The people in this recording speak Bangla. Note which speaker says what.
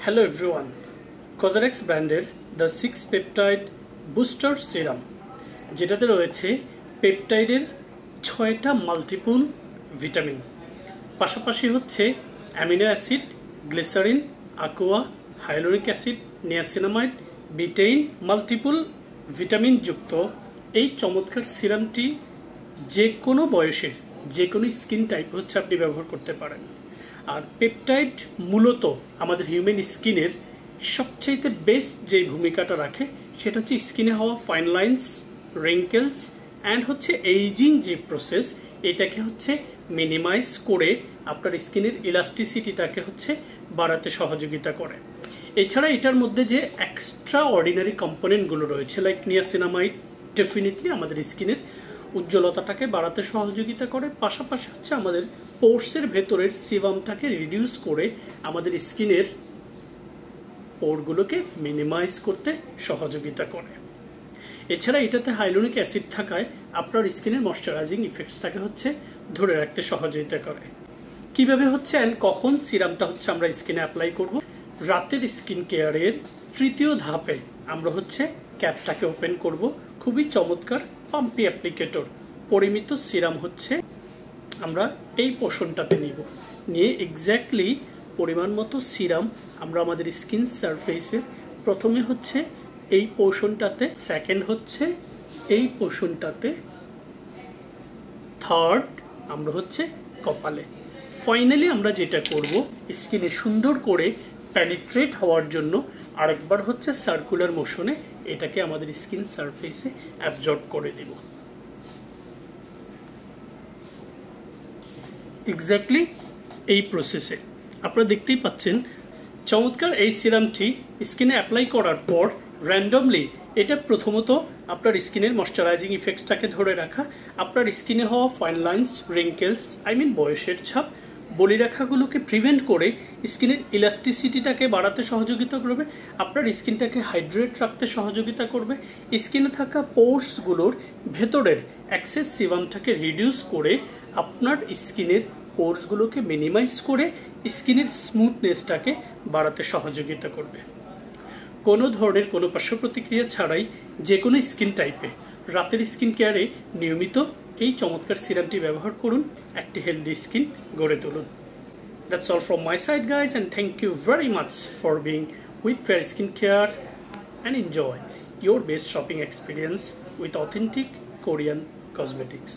Speaker 1: Hello everyone, COSRX ব্র্যান্ডের দ্য 6 পেপটাইড বুস্টার সিরাম যেটাতে রয়েছে পেপটাইডের 6টা মাল্টিপল ভিটামিন, পাশাপাশি হচ্ছে amino acid, glycerin, aqua, hyaluronic acid, niacinamide, betaine multiple vitamin যুক্ত এই চমৎকার সিরামটি যে কোনো বয়সের যে কোনো স্কিন টাইপ হচ্ছে আপনি ব্যবহার করতে পারেন। আর পেপটাইড মূলত আমাদের হিউম্যান স্কিনের সবচাইতে বেস্ট যে ভূমিকাটা রাখে সেটা হচ্ছে স্কিনে হওয়া ফাইন লাইন্স, রিঙ্কেলস অ্যান্ড হচ্ছে এইজিং যে প্রসেস এটাকে হচ্ছে মিনিমাইজ করে আপনার স্কিনের ইলাস্টিসিটিটাকে হচ্ছে বাড়াতে সহযোগিতা করে। এছাড়া এটার মধ্যে যে এক্সট্রা অর্ডিনারি কম্পোনেন্টগুলো রয়েছে লাইক নিয়াসিনামাইড ডেফিনেটলি আমাদের স্কিনের উজ্জ্বলতাটাকে বাড়াতে সহযোগিতা করে, পাশাপাশি হচ্ছে আমাদের পোর্সের ভেতরের সিবামটাকে রিডিউস করে আমাদের স্কিনের পোরগুলোকে মিনিমাইজ করতে সহযোগিতা করে। এছাড়া এটাতে হাইলোরিক অ্যাসিড থাকায় আপনার স্কিনের ময়শ্চারাইজিং ইফেক্টসটাকে হচ্ছে ধরে রাখতে সহযোগিতা করে। কিভাবে হচ্ছে অ্যান্ড কখন সিরামটা হচ্ছে আমরা স্কিনে অ্যাপ্লাই করব? রাতের স্কিন কেয়ারের তৃতীয় ধাপে আমরা হচ্ছে ক্যাপটাকে ওপেন করব। খুবই চমৎকার পাম্পি অ্যাপ্লিকেটর পরিমিত সিরাম হচ্ছে আমরা এই পোর্শনটাতে নিয়ে এক্স্যাক্টলি পরিমাণ মতো সিরাম আমরা আমাদের স্কিন সারফেসে প্রথমে হচ্ছে এই পোর্শনটাতে, সেকেন্ড হচ্ছে এই পোর্শনটাতে, থার্ড আমরা হচ্ছে কপালে। ফাইনালি আমরা যেটা করব স্কিনে সুন্দর করে পেনিট্রেট হওয়ার জন্য আরেকবার হচ্ছে সার্কুলার মোশনে এটাকে আমাদের স্কিন সারফেসে অ্যাবজর্ব করে দেব। এক্স্যাক্টলি এই প্রসেসে আপনারা দেখতেই পাচ্ছেন চমৎকার এই সিরামটি স্কিনে অ্যাপ্লাই করার পর র্যান্ডমলি এটা প্রথমত আপনার স্কিনের ময়শ্চারাইজিং ইফেক্টসটাকে ধরে রাখা, আপনার স্কিনে হওয়া ফাইন লাইন্স, রিঙ্কেলস বয়সের ছাপ, বলিরেখাগুলোকে প্রিভেন্ট করে স্কিনের ইলাস্টিসিটিটাকে বাড়াতে সহযোগিতা করবে, আপনার স্কিনটাকে হাইড্রেট রাখতে সহযোগিতা করবে, স্কিনে থাকা পোর্সগুলোর ভেতরের এক্সেস সিবামটাকে রিডিউস করে আপনার স্কিনের পোর্সগুলোকে মিনিমাইজ করে স্কিনের স্মুথনেসটাকে বাড়াতে সহযোগিতা করবে। কোনো ধরনের কোনো পার্শ্ব প্রতিক্রিয়া ছাড়াই যে কোনো স্কিন টাইপে রাতের স্কিন কেয়ারে নিয়মিত এই চমৎকার সিরামটি ব্যবহার করুন, একটি হেলদি স্কিন গড়ে তুলুন। That's all from my side guys, and thank you very much for being with Fair Skin Care and enjoy your best shopping experience with authentic Korean cosmetics.